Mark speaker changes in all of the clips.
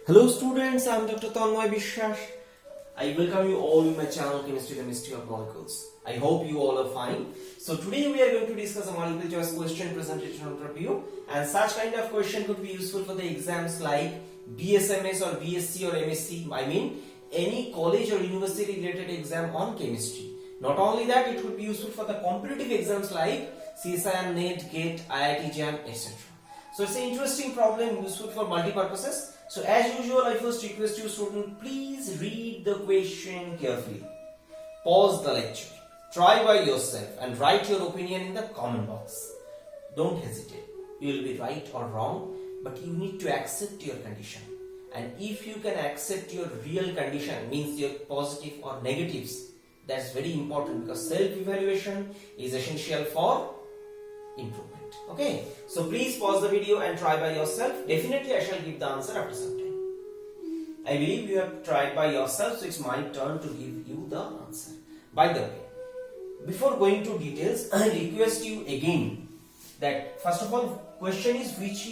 Speaker 1: Hello students, I am Dr. Tanmay Bishwash. I welcome you all in my channel Chemistry the Mystery of Molecules. I hope you all are fine. So today we are going to discuss a multiple choice question presentation on review, and such kind of question could be useful for the exams like BSMS or BSc or MSc. I mean any college or university related exam on chemistry. Not only that, it would be useful for the competitive exams like CSIR, NET, GATE, IIT JAM, etc. So it's an interesting problem, useful for multi-purposes. So as usual, I first request you student, please read the question carefully. Pause the lecture. Try by yourself and write your opinion in the comment box. Don't hesitate. You will be right or wrong, but you need to accept your condition. And if you can accept your real condition, means your positive or negatives, that's very important because self-evaluation is essential for improvement. Okay, so please pause the video and try by yourself. Definitely I shall give the answer after some time. I believe you have tried by yourself, so it's my turn to give you the answer. By the way, before going to details, I request you again that first of all, question is which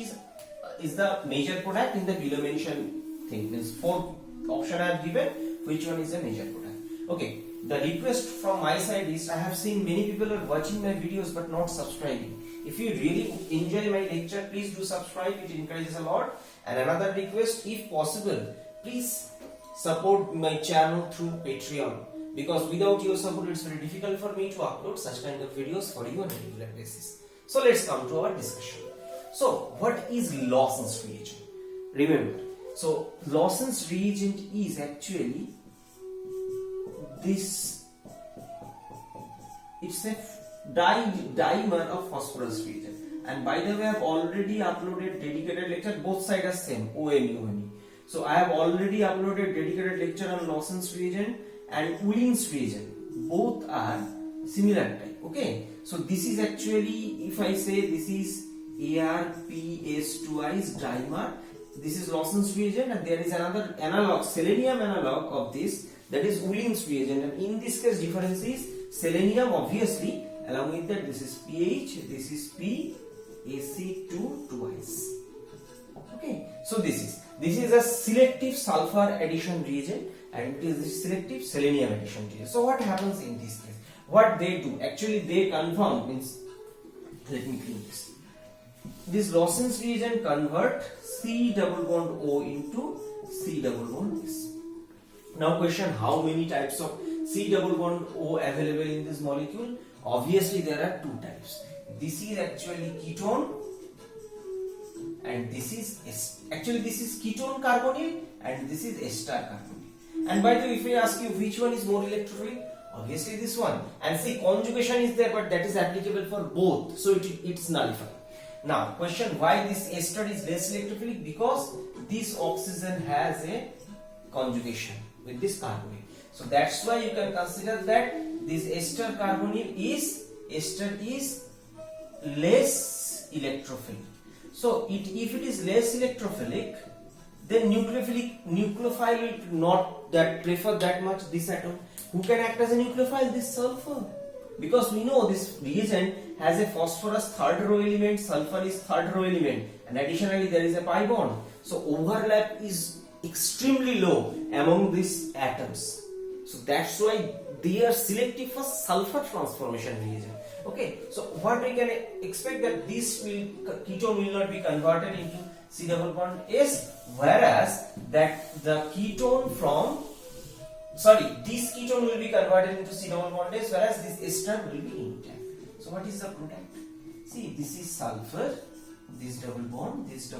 Speaker 1: is the major product in the below mentioned thing. Means 4 option I have given, which one is the major product. Okay, the request from my side is, I have seen many people are watching my videos but not subscribing. If you really enjoy my lecture, please do subscribe, it encourages a lot. And another request, if possible, please support my channel through Patreon, because without your support it's very difficult for me to upload such kind of videos for you on a regular basis. So let's come to our discussion. So what is Lawson's reagent? Remember, so Lawson's reagent is actually this, it's a dimer of phosphorus reagent. And by the way, I have already uploaded dedicated lecture, both sides are same, OME. So I have already uploaded dedicated lecture on Lawson's reagent and Wheelin's reagent. Both are similar type. Okay, so this is actually, if I say this is ArPS2I is dimer, this is Lawson's reagent, and there is another analog, selenium analog of this, that is Wheelin's reagent. And in this case, difference is selenium, obviously. Along with that, this is PH, this is PaC2 twice. Okay, so this is a selective sulfur addition reagent, and it is the selective selenium addition reagent. So what happens in this case? What they do? Actually, they conform, means, let me clean this. This Lawson's reagent convert C double bond O into C double bond S. Now question, how many types of C double bond O available in this molecule? Obviously there are 2 types. This is actually ketone and this is actually this is ketone carbonyl and this is ester carbonyl. And by the way, if I ask you which one is more electrophilic, obviously this one. And see, conjugation is there, but that is applicable for both, so it's nullified. Now question, why this ester is less electrophilic? Because this oxygen has a conjugation with this carbonyl. So that's why you can consider that this ester carbonyl is less electrophilic. So if it is less electrophilic, then nucleophile will not that prefer that much this atom. Who can act as a nucleophile? This sulfur. Because we know this reagent has a phosphorus third row element, sulfur is third row element, and additionally there is a pi bond. So overlap is extremely low among these atoms. So that's why they are selective for sulfur transformation reagent. Okay, so what we can expect that this ketone will not be converted into C double bond S, whereas that the ketone this ketone will be converted into C double bond S, whereas this ester will be intact. So what is the product? See, this is sulfur, this double bond, this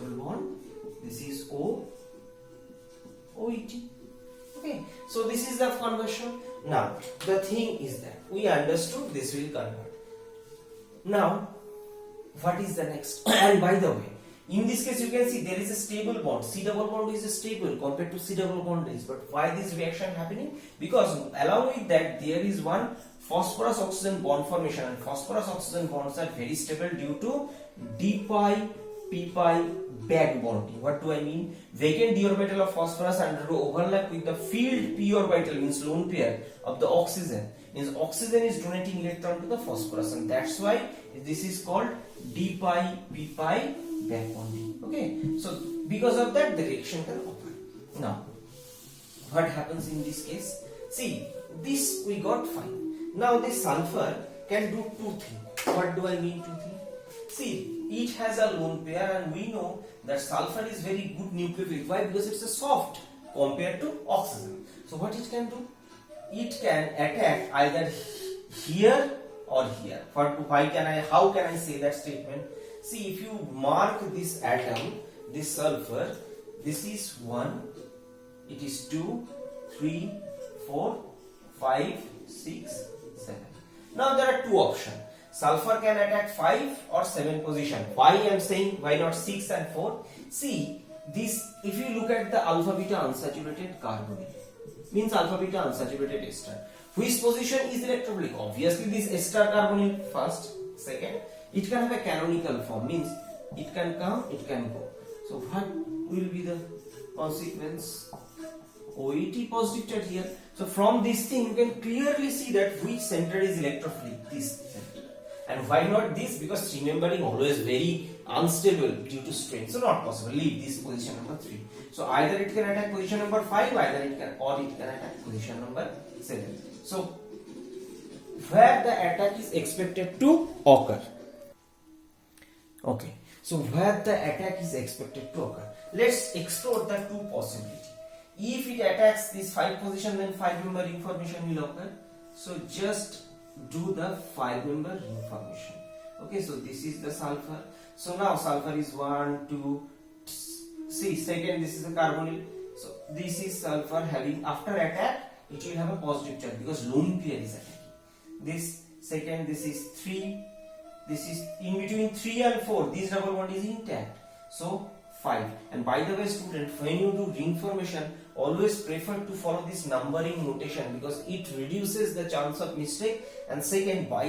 Speaker 1: is OET. Okay, so this is the conversion. Now the thing is that we understood this will convert. Now what is the next? And by the way, in this case you can see there is a stable bond. C double bond is stable compared to C double bond is. But why this reaction happening? Because along with that there is one phosphorus oxygen bond formation, and phosphorus oxygen bonds are very stable due to d pi p pi back bonding. What do I mean? Vacant d orbital of phosphorus undergo overlap with the filled p orbital, means lone pair of the oxygen. Means oxygen is donating electron to the phosphorus, and that's why this is called d pi p pi back bonding. Okay, so because of that the reaction can occur. Now, what happens in this case? See, this we got fine. Now this sulfur can do two things. What do I mean two things? See, it has a lone pair and we know that sulfur is very good nucleophile. Why? Because it's a soft compared to oxygen. So what it can do? It can attack either here or here. How can I say that statement? See, if you mark this atom, this sulfur, this is 1, it is 2, 3, 4, 5, 6, 7. Now there are two options. Sulfur can attack 5 or 7 position. Why I am saying why not 6 and 4? See, this, if you look at the alpha beta unsaturated carbonyl, means alpha beta unsaturated ester. Which position is electrophilic? Obviously this ester carbonyl first. Second, it can have a canonical form, means it can come, it can go. So what will be the consequence? OET positive charge here. So from this thing you can clearly see that which center is electrophilic, this center. And why not this? Because remembering always very unstable due to strain. So not possible. Leave this position number 3. So either it can attack position number 5, either it can attack position number 7. So where the attack is expected to occur. Okay. So where the attack is expected to occur. Let's explore the two possibilities. If it attacks this 5 position, then 5 member ring formation will occur. So just do the 5 member ring formation. Okay, so this is the sulfur. So now sulfur is 1, 2, see, second this is the carbonyl. So this is sulfur having, after attack, it will have a positive charge because lone pair is attacking. This second, this is 3, this is in between 3 and 4, this double bond is intact. So 5. And by the way student, when you do ring formation, always prefer to follow this numbering notation because it reduces the chance of mistake. And second, by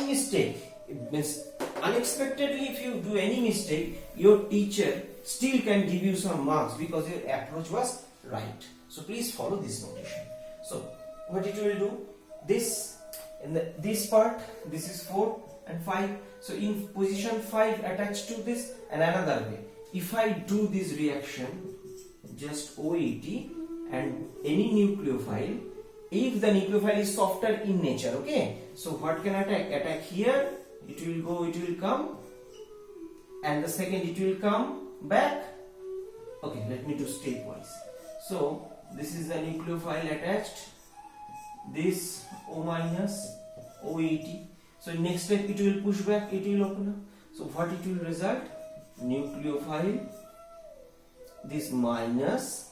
Speaker 1: mistake, it means unexpectedly if you do any mistake, your teacher still can give you some marks because your approach was right. So please follow this notation. So what it will do, this in this part, this is 4 and 5. So in position 5 attached to this, and another way, if I do this reaction, just OET and any nucleophile, if the nucleophile is softer in nature, okay, so what can attack? Attack here, it will go, it will come, and the second it will come back. Okay, let me do stepwise. So this is the nucleophile attached, this O minus, OET. So next step it will push back, it will open up. So what it will result? Nucleophile, this minus,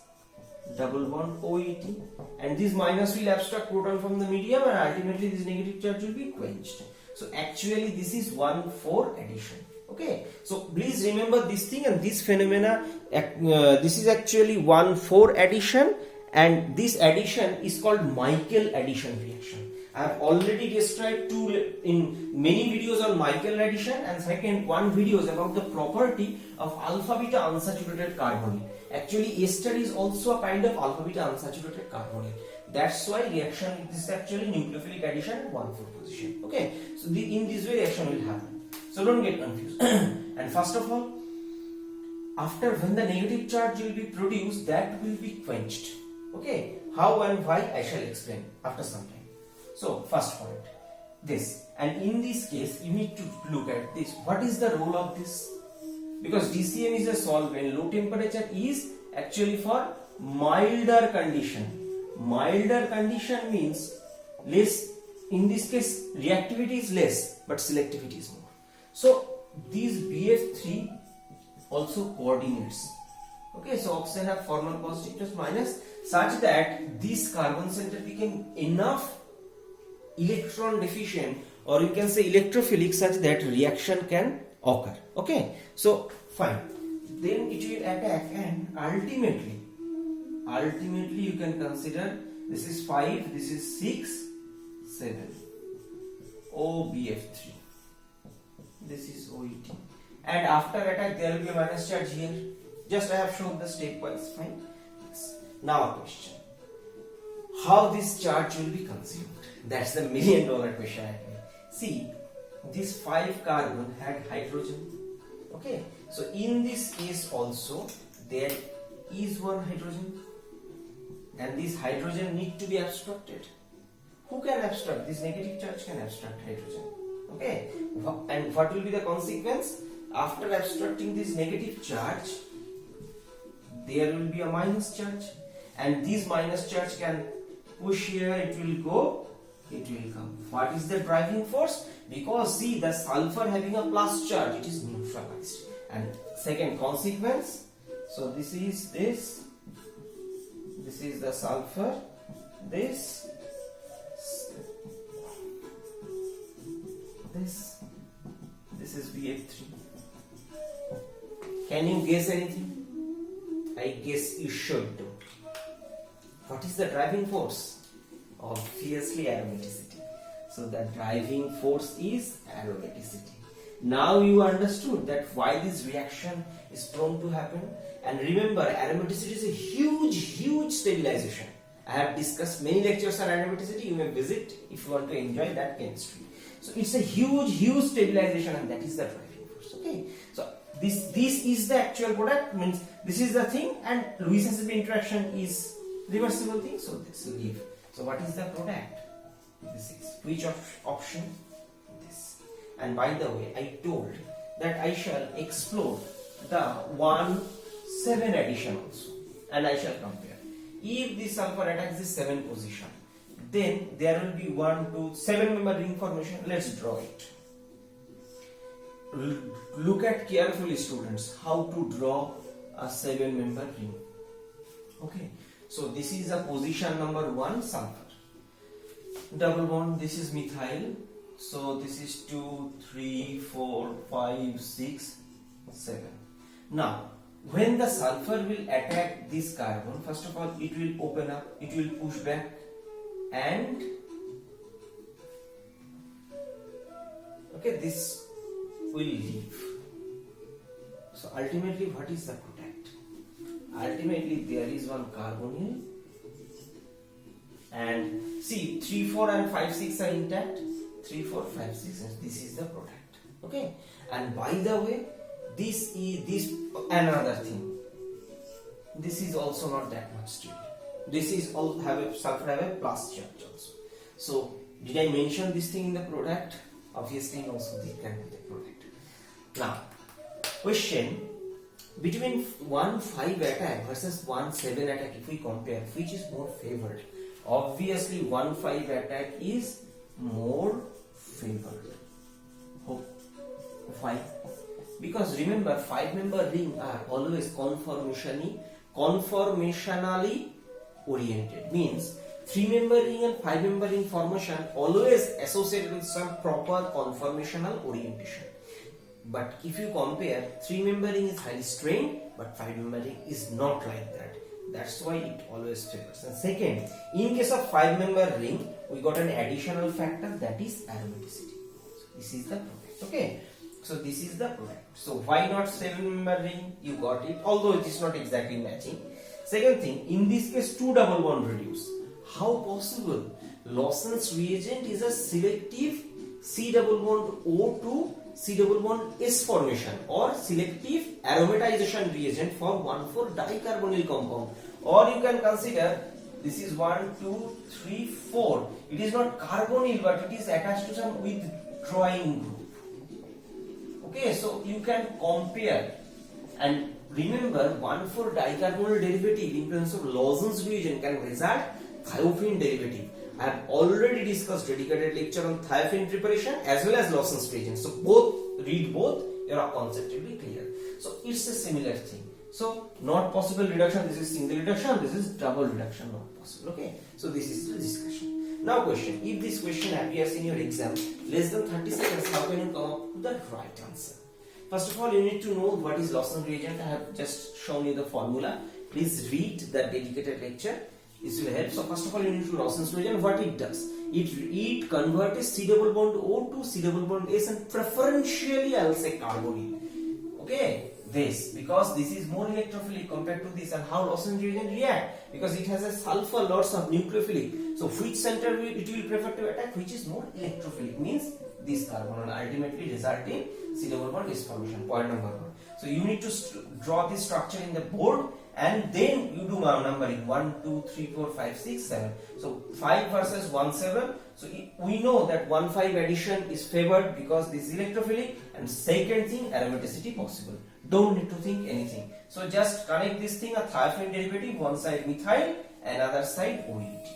Speaker 1: double bond OET, and this minus will abstract proton from the medium and ultimately this negative charge will be quenched. So actually this is 1,4 addition. Okay, so please remember this thing and this phenomena, this is actually 1,4 addition, and this addition is called Michael addition reaction. I have already described in many videos on Michael addition, and second one videos about the property of alpha beta unsaturated carbonyl. Actually ester is also a kind of alpha beta unsaturated carbonyl. That's why reaction, this is actually nucleophilic addition at 1,4 position. Okay, so in this way reaction will happen. So don't get confused. And first of all, after when the negative charge will be produced, that will be quenched. Okay, how and why I shall explain after some time. So first point, this, and in this case you need to look at this. What is the role of this? Because DCM is a solvent, low temperature is actually for milder condition. Milder condition means less, in this case reactivity is less but selectivity is more. So these BF3 also coordinates. Okay, so oxygen have formal positive plus minus such that this carbon center became enough electron deficient, or you can say electrophilic, such that reaction can occur. Okay, so fine, then it will attack, and ultimately you can consider this is 5, this is 6, 7, OBF3, this is OET, and after attack there will be a minus charge here. Just I have shown the stepwise. Fine. Now a question, how this charge will be consumed? That's the $1 million question actually. See, this 5 carbon had hydrogen. Okay, so in this case also there is one hydrogen, and this hydrogen need to be abstracted. Who can abstract? This negative charge can abstract hydrogen. Okay, and what will be the consequence? After abstracting this negative charge, there will be a minus charge, and this minus charge can push here, it will go, it will come. What is the driving force? Because see, the sulfur having a plus charge, it is neutralized. And second consequence, so this is the sulfur, this is BF3. Can you guess anything? I guess you should do. What is the driving force? Obviously aromaticity. So the driving force is aromaticity. Now you understood that why this reaction is prone to happen. And remember, aromaticity is a huge stabilization. I have discussed many lectures on aromaticity. You may visit if you want to enjoy that chemistry. So it's a huge stabilization, and that is the driving force. Okay. So this is the actual product, means this is the thing, and Lewis-Hesseby interaction is reversible thing. So this will give. So what is the product? This is which option? This. And by the way, I told that I shall explore the 1,7 addition also, and I shall compare. If the sulfur attacks the 7th position, then there will be 1, 2, 7 member ring formation. Let's draw it. Look at carefully, students, how to draw a 7 member ring. Okay, so this is a position number 1, sulfur. Double bond, this is methyl. So this is 2, 3, 4, 5, 6, 7. Now, when the sulfur will attack this carbon, first of all, it will open up, it will push back, and okay, this will leave. So ultimately, what is the product? Ultimately, there is one carbonyl, and see, 3, 4 and 5, 6 are intact. 3, 4, 5, 6, and this is the product. Okay, and by the way, this another thing. This is also not that much stable. This is also sulfur have a plus charge also. So did I mention this thing in the product? Obviously also they can be the product. Now question, between 1,5 attack versus 1,7 attack, if we compare, which is more favored? Obviously 1,5 attack is more favored. Why? Because remember, 5 member ring are always conformationally oriented. Means 3 member ring and 5 member ring formation always associated with some proper conformational orientation. But if you compare, 3 member ring is highly strained, but 5 member ring is not like that. That's why it always favors. And second, in case of 5 member ring, we got an additional factor, that is aromaticity. So this is the product. Okay. So this is the product. So why not 7 member ring? You got it, although it is not exactly matching. Second thing, in this case 2 double bond reduce. How possible? Lawson's reagent is a selective C double bond O to C double bond S formation, or selective aromatization reagent for 1,4-dicarbonyl compound. Or you can consider this is 1, 2, 3, 4. It is not carbonyl, but it is attached to some withdrawing group. Okay, so you can compare, and remember 1,4-dicarbonyl derivative in terms of Lawson's reagent can result thiophene derivative. I have already discussed dedicated lecture on thiophene preparation as well as Lawson's reagent. So read both, you are conceptually clear. So it's a similar thing. So not possible reduction, this is single reduction, this is double reduction, not possible. Okay, so this is the discussion. Now question, if this question appears in your exam less than 30 seconds, how can you come up with the right answer? First of all, you need to know what is Lawson reagent. I have just shown you the formula. Please read the dedicated lecture. This will help. So first of all, you need to know Lawson's reagent, what it does. It converts C double bond O to C double bond S, and preferentially I will say carbonyl. Okay, this, because this is more electrophilic compared to this. And how Lawson's reagent react? Because it has a sulfur, lots of nucleophilic. So which center it will prefer to attack? Which is more electrophilic, means this carbon will ultimately result in C double bond S formation. Point number 1. So you need to draw this structure in the board and then you do numbering 1, 2, 3, 4, 5, 6, 7. So 5 versus 1, 7. So we know that 1, 5 addition is favored because this is electrophilic, and second thing, aromaticity possible. Don't need to think anything. So just connect this thing, a thiophene derivative, one side methyl, another side OET.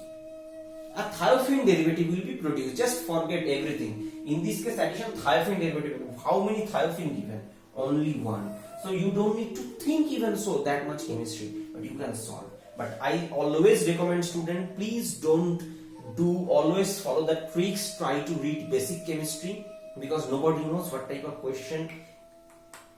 Speaker 1: A thiophene derivative will be produced. Just forget everything. In this case, addition thiophene derivative. How many thiophene given? Only one. So you don't need to think even so that much chemistry, but you can solve. But I always recommend student, please don't always follow the tricks. Try to read basic chemistry, because nobody knows what type of question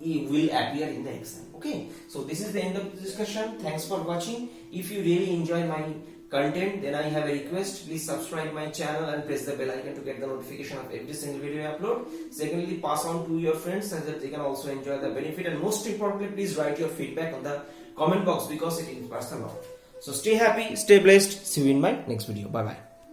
Speaker 1: will appear in the exam. Okay, so this is the end of the discussion. Thanks for watching. If you really enjoy my content, then I have a request. Please subscribe my channel and press the bell icon to get the notification of every single video I upload. Secondly, pass on to your friends so that they can also enjoy the benefit. And most importantly, please write your feedback on the comment box, because it impacts a lot. So stay happy, stay blessed. See you in my next video. Bye bye.